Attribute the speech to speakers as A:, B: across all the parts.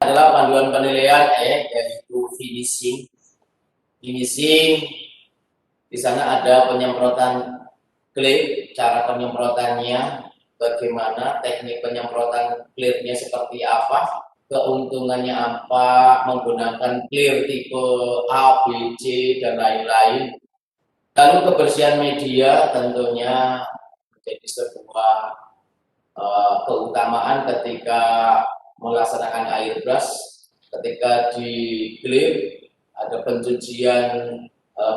A: adalah panduan penilaian yaitu finishing. Finishing di sana ada penyemprotan clear, cara penyemprotannya, bagaimana teknik penyemprotan clearnya seperti apa, keuntungannya apa, menggunakan clear tipe A, B, C, dan lain-lain. Lalu kebersihan media tentunya menjadi sebuah keutamaan ketika melaksanakan airbrush. Ketika di clear ada pencucian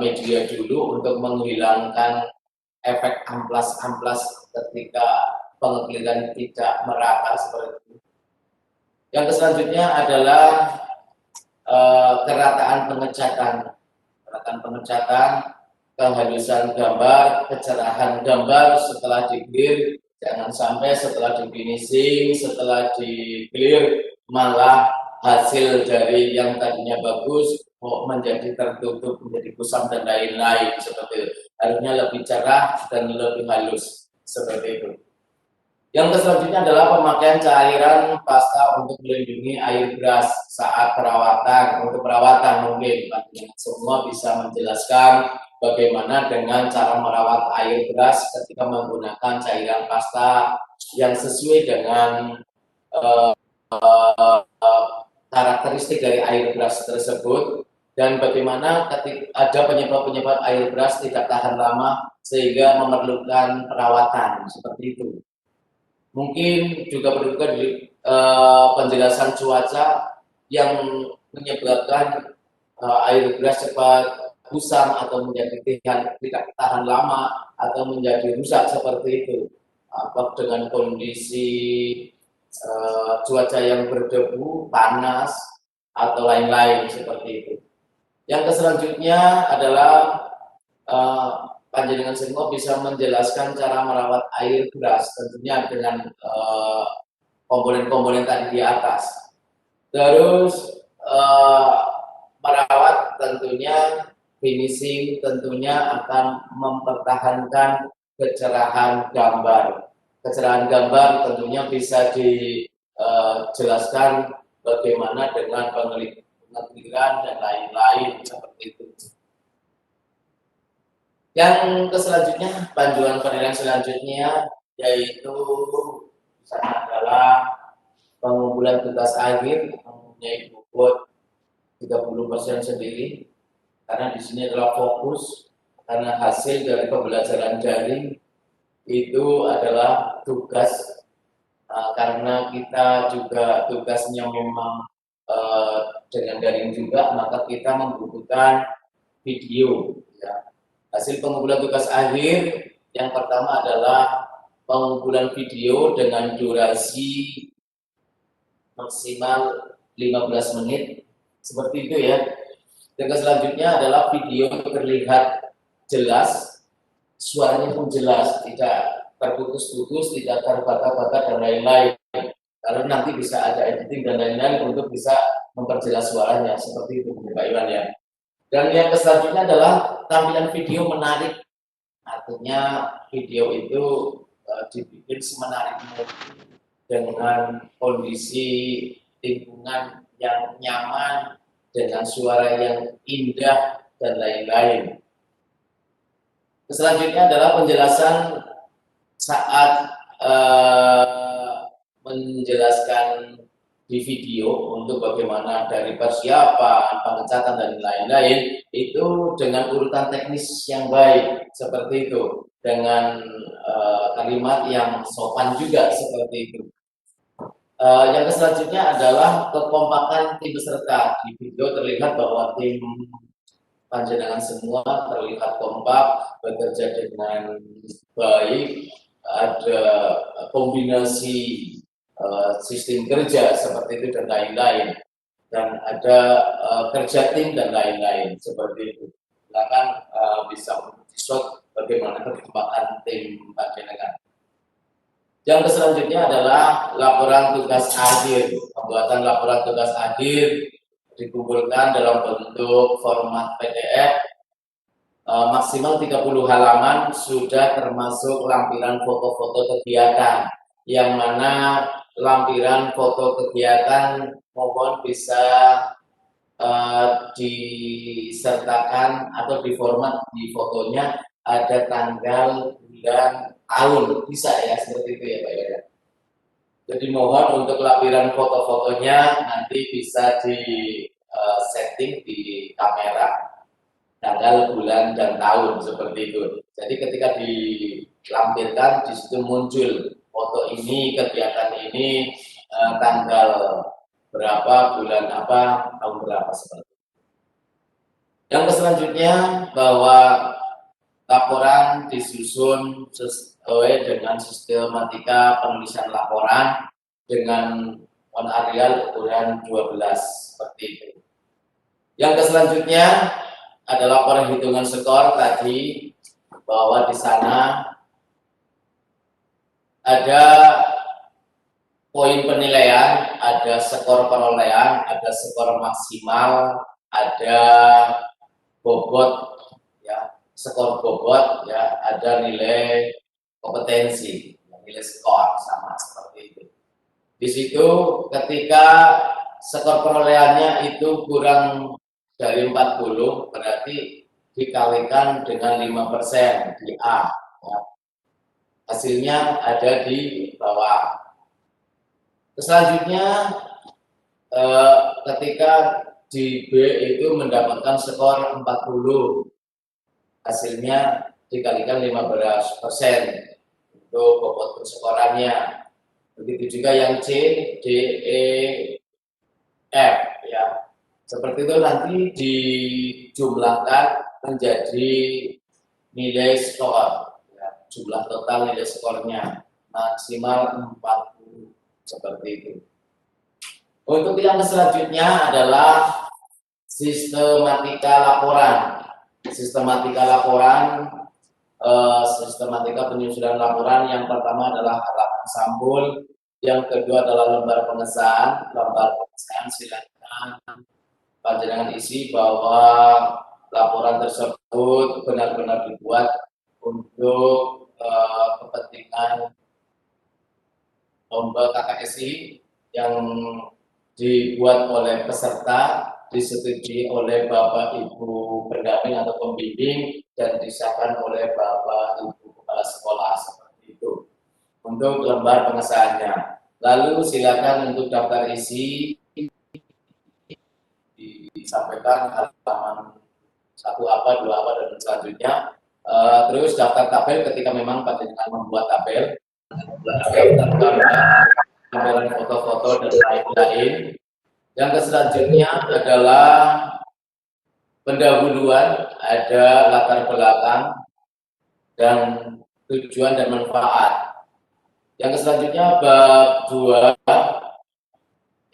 A: media dulu untuk menghilangkan efek amplas-amplas ketika pengekliran tidak merata seperti itu. Yang selanjutnya adalah kerataan pengecatan. Kerataan pengecatan, kehalusan gambar, kecerahan gambar setelah di clear. Jangan sampai setelah di finishing, setelah di clear, malah hasil dari yang tadinya bagus menjadi tertutup, menjadi kusam dan lain-lain seperti itu. Harusnya lebih cerah dan lebih halus seperti itu. Yang selanjutnya adalah pemakaian cairan pasta untuk melindungi airbrush saat perawatan. Untuk perawatan mungkin semua bisa menjelaskan bagaimana dengan cara merawat airbrush ketika menggunakan cairan pasta yang sesuai dengan karakteristik dari airbrush tersebut, dan bagaimana ketika ada penyebab-penyebab airbrush tidak tahan lama sehingga memerlukan perawatan seperti itu. Mungkin juga perlu penjelasan cuaca yang menyebabkan airbrush cepat kusam atau menjadi tidak tahan lama atau menjadi rusak seperti itu. Dengan kondisi cuaca yang berdebu, panas, atau lain-lain seperti itu. Yang selanjutnya adalah panjenengan semua bisa menjelaskan cara merawat airbrush tentunya dengan komponen-komponen tadi di atas. Terus merawat tentunya finishing tentunya akan mempertahankan kecerahan gambar. Kecerahan gambar tentunya bisa dijelaskan bagaimana dengan pengeliran dan lain-lain seperti itu. Yang selanjutnya, panduan penilaian selanjutnya yaitu misalnya adalah pengumpulan tugas akhir mempunyai bobot 30% sendiri, karena di sini adalah fokus, karena hasil dari pembelajaran daring itu adalah tugas, karena kita juga tugasnya memang dengan daring juga, maka kita membutuhkan video. Ya. Hasil pengumpulan tugas akhir yang pertama adalah pengumpulan video dengan durasi maksimal 15 menit, seperti itu ya. Yang selanjutnya adalah video terlihat jelas, suaranya pun jelas, tidak terputus-putus, tidak terbata-bata dan lain-lain. Kalau nanti bisa ada editing dan lain-lain untuk bisa memperjelas suaranya, seperti itu Pak Iwan ya. Dan yang selanjutnya adalah tampilan video menarik, artinya video itu dibikin semenarik mungkin dengan kondisi lingkungan yang nyaman, dengan suara yang indah dan lain-lain. Selanjutnya adalah penjelasan saat menjelaskan di video untuk bagaimana dari persiapan, pengecatan dan lain-lain itu dengan urutan teknis yang baik seperti itu, dengan kalimat yang sopan juga seperti itu. Yang selanjutnya adalah kekompakan tim peserta. Di video terlihat bahwa tim panjenengan semua terlihat kompak, bekerja dengan baik, ada kombinasi sistem kerja seperti itu dan lain-lain, dan ada kerja tim dan lain-lain seperti itu. Silakan bisa menshot bagaimana perkembangan tim panjenengan. Yang selanjutnya adalah laporan tugas akhir. Pembuatan laporan tugas akhir dikumpulkan dalam bentuk format PDF, maksimal 30 halaman, sudah termasuk lampiran foto-foto kegiatan. yang mana lampiran foto kegiatan mohon bisa disertakan atau diformat di fotonya ada tanggal, bulan, tahun, bisa ya seperti itu ya Pak ya. Jadi mohon untuk lampiran foto-fotonya nanti bisa di setting di kamera tanggal, bulan, dan tahun seperti itu. Jadi ketika dilampirkan di situ muncul foto ini, kegiatan ini, tanggal berapa, bulan apa, tahun berapa seperti itu. Yang selanjutnya bahwa laporan disusun sesuai dengan sistematika penulisan laporan dengan on areal ukuran 12 seperti itu. Yang selanjutnya adalah perhitungan skor tadi bahwa di sana ada poin penilaian, ada skor perolehan, ada skor maksimal, ada bobot ya, skor bobot ya, ada nilai kompetensi, nilai skor sama seperti itu. Di situ ketika skor perolehannya itu kurang dari 40 berarti dikalikan dengan 5% di A. Ya. Hasilnya ada di bawah. Selanjutnya ketika di B itu mendapatkan skor 40, hasilnya dikalikan 15% untuk bobot persekorannya. Begitu juga yang C, D, E, F ya. Seperti itu nanti dijumlahkan menjadi nilai skor. Ya, jumlah total nilai skornya maksimal 40 seperti itu. Untuk yang selanjutnya adalah sistematika laporan. Sistematika penyusunan laporan yang pertama adalah halaman sampul, yang kedua adalah lembar pengesahan. Lembar pengesahan silakan panjenengan isi bahwa laporan tersebut benar-benar dibuat untuk kepentingan lomba KKSI yang dibuat oleh peserta, disetujui oleh Bapak Ibu pendamping atau pembimbing, dan disahkan oleh Bapak Ibu kepala sekolah seperti itu untuk lembar pengesahannya. Lalu silakan untuk daftar isi disampaikan halaman 1 apa, 2 apa, dan selanjutnya. Terus daftar tabel ketika memang panjenengan membuat tabel, tampilan foto-foto dan lain-lain. Yang selanjutnya adalah pendahuluan, ada latar belakang dan tujuan dan manfaat. Yang selanjutnya bab 2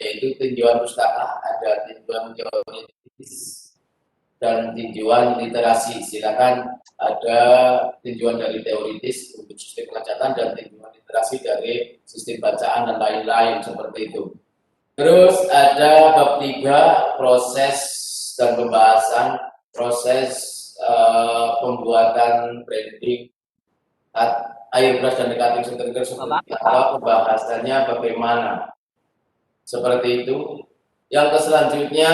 A: yaitu tinjauan pustaka, ada tinjauan teoritis dan tinjauan literasi. Silakan ada tinjauan dari teoritis untuk sistem pencatatan dan tinjauan literasi dari sistem bacaan dan lain-lain seperti itu. Terus ada bab 3 proses dan pembahasan proses pembuatan branding airbrush dan negatif striker seperti apa, pembahasannya bagaimana seperti itu. Yang selanjutnya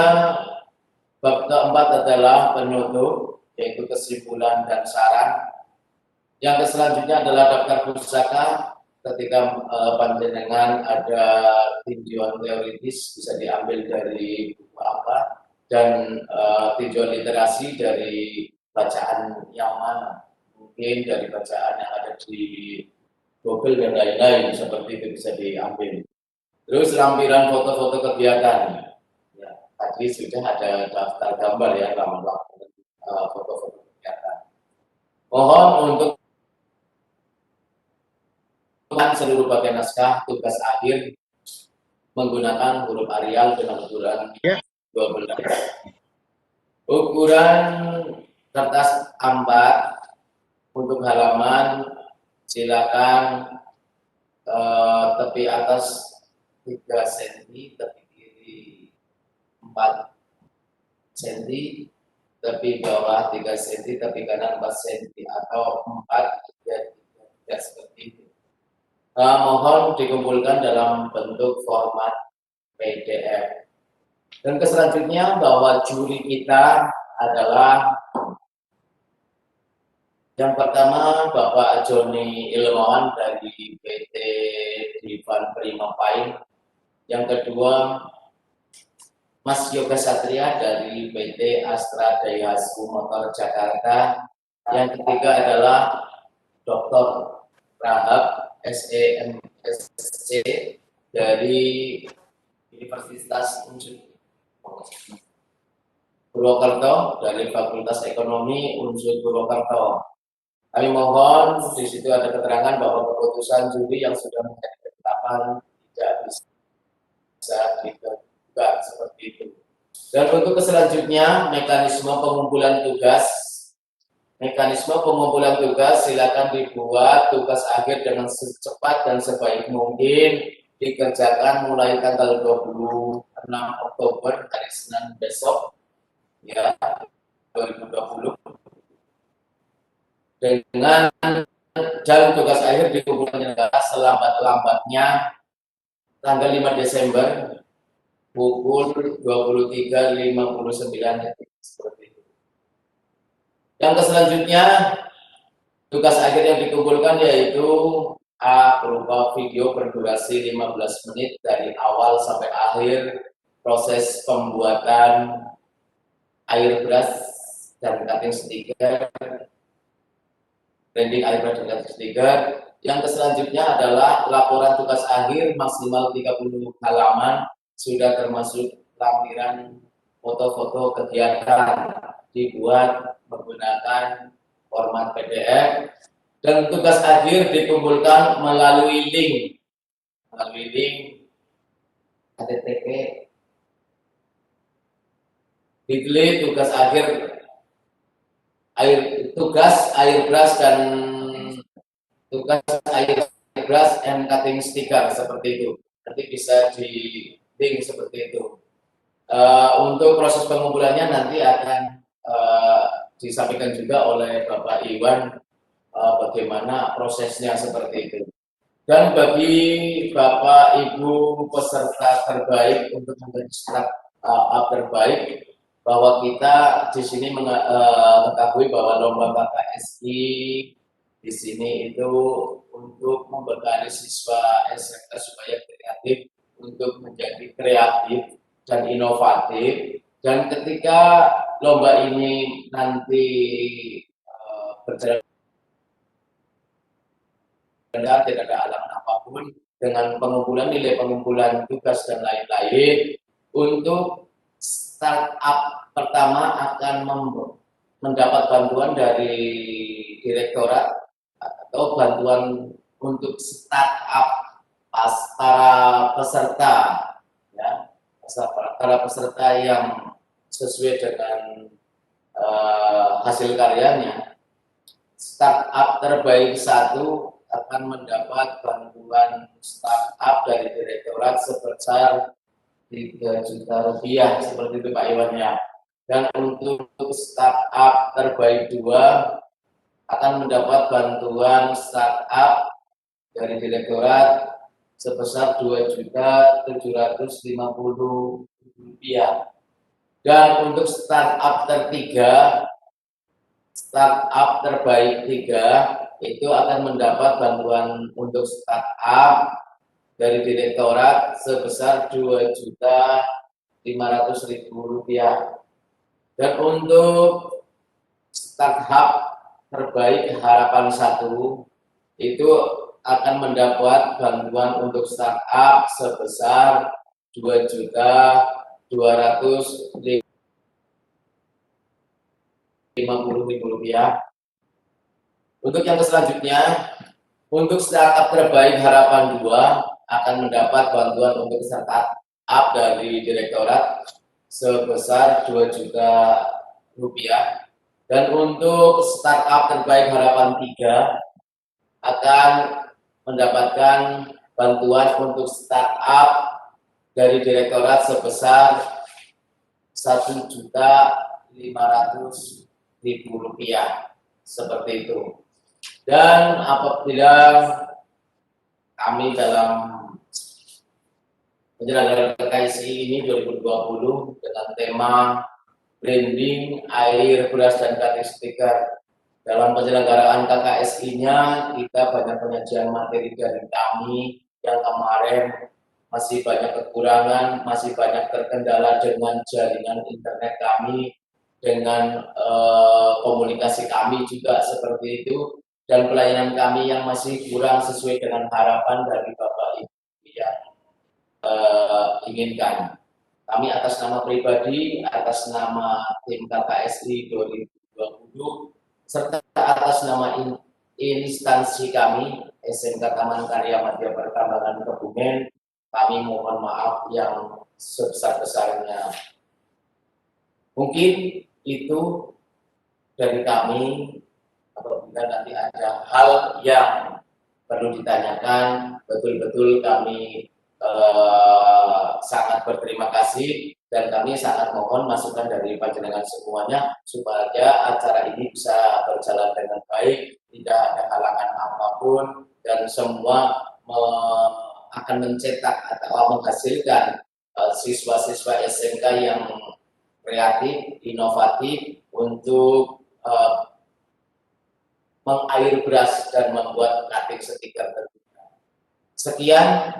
A: bab keempat adalah penutup, yaitu kesimpulan dan saran. Yang selanjutnya adalah daftar pusaka. Ketika panjenengan ada tinjauan teoritis bisa diambil dari buku apa, dan tinjauan literasi dari bacaan yang mana, mungkin dari bacaan yang ada di Google dan lain-lain seperti itu bisa diambil. Terus lampiran foto-foto kegiatan. Ya, tadi sudah ada daftar gambar ya, lampiran foto-foto kegiatan. Mohon untuk seluruh bagian naskah tugas akhir menggunakan huruf Arial dengan ukuran 12. Ukuran kertas A4 untuk halaman silakan tepi atas 3 cm, tepi kiri 4 cm, tepi bawah 3 cm, tepi kanan 4 cm, atau 4, 3, 3, seperti itu. mohon dikumpulkan dalam bentuk format PDF. Dan selanjutnya bahwa juri kita adalah yang pertama Bapak Joni Ilmawan dari PT Divan Prima Pain. Yang kedua Mas Yoga Satria dari PT Astra Daihatsu Motor Jakarta. Yang ketiga adalah Dr. Rahab SEMSC dari Universitas Purwokerto dari Fakultas Ekonomi Unsur Purwokerto. Kami mohon di situ ada keterangan bahwa keputusan juri yang sudah menjadi ketetapan tidak bisa digugat seperti itu. Dan untuk selanjutnya mekanisme pengumpulan tugas. Mekanisme pengumpulan tugas silakan dibuat tugas akhir dengan secepat dan sebaik mungkin dikerjakan mulai tanggal 26 Oktober hari Senin besok ya 2020 dengan jam tugas akhir dikumpulkan selambat-lambatnya tanggal 5 Desember pukul 23.59 seperti itu. Yang selanjutnya tugas akhir yang dikumpulkan yaitu A berupa video berdurasi 15 menit dari awal sampai akhir proses pembuatan air beras dan cutting stiker, branding air beras dan cutting stiker. Yang selanjutnya adalah laporan tugas akhir maksimal 30 halaman, sudah termasuk lampiran foto-foto kegiatan, dibuat menggunakan format PDF. Dan tugas akhir dikumpulkan melalui link http bit.ly tugas akhir tugas air beras dan tugas air beras and cutting sticker seperti itu. Nanti bisa di link seperti itu. Untuk proses pengumpulannya nanti akan disampaikan juga oleh Bapak Iwan bagaimana prosesnya seperti itu. Dan bagi Bapak Ibu peserta terbaik untuk menjadi startup terbaik, bahwa kita di sini mengetahui bahwa lomba KKSI di sini itu untuk membekali siswa SMK supaya kreatif untuk menjadi kreatif dan inovatif. Dan ketika lomba ini nanti berjalan tidak ada halangan apapun dengan pengumpulan nilai pengumpulan tugas dan lain-lain, untuk startup pertama akan mendapat bantuan dari direktorat atau bantuan untuk startup para peserta ya, para peserta yang sesuai dengan hasil karyanya. Startup terbaik 1 akan mendapat bantuan startup dari direktorat sebesar 3 juta rupiah seperti itu Pak Iwan ya. Dan untuk startup terbaik 2 akan mendapat bantuan startup dari direktorat sebesar 2.750.000 rupiah. Dan untuk startup terbaik 3 itu akan mendapat bantuan untuk startup dari direktorat sebesar 2.500.000 rupiah. Dan untuk startup terbaik harapan 1 itu akan mendapat bantuan untuk startup sebesar 2.250.000 rupiah. Untuk yang selanjutnya, untuk startup terbaik harapan 2 akan mendapat bantuan untuk startup dari direktorat sebesar 2 juta rupiah. Dan untuk startup terbaik harapan 3 akan mendapatkan bantuan untuk startup dari direktorat sebesar 1.500.000 rupiah seperti itu. Dan apabila kami dalam penyelenggaraan KKSI ini 2020 dengan tema branding air, beras, dan cutting stiker. Dalam penyelenggaraan KKSI-nya, kita banyak penyajian materi dari kami yang kemarin masih banyak kekurangan, masih banyak terkendala dengan jaringan internet kami, dengan komunikasi kami juga seperti itu, dan pelayanan kami yang masih kurang sesuai dengan harapan dari Bapak Ibu yang inginkan. Kami atas nama pribadi, atas nama tim KKSI 2020, serta atas nama instansi kami, SMK Taman Karya Madya Pertambangan Kebumen, kami mohon maaf yang sebesar-besarnya. Mungkin itu dari kami. Apabila nanti ada hal yang perlu ditanyakan, betul-betul kami sangat berterima kasih dan kami sangat mohon masukan dari panjenengan semuanya supaya acara ini bisa berjalan dengan baik, tidak ada halangan apapun, dan semua akan mencetak atau menghasilkan siswa-siswa SMK yang kreatif, inovatif untuk mengair beras dan membuat cutting stiker terbuka. Sekian,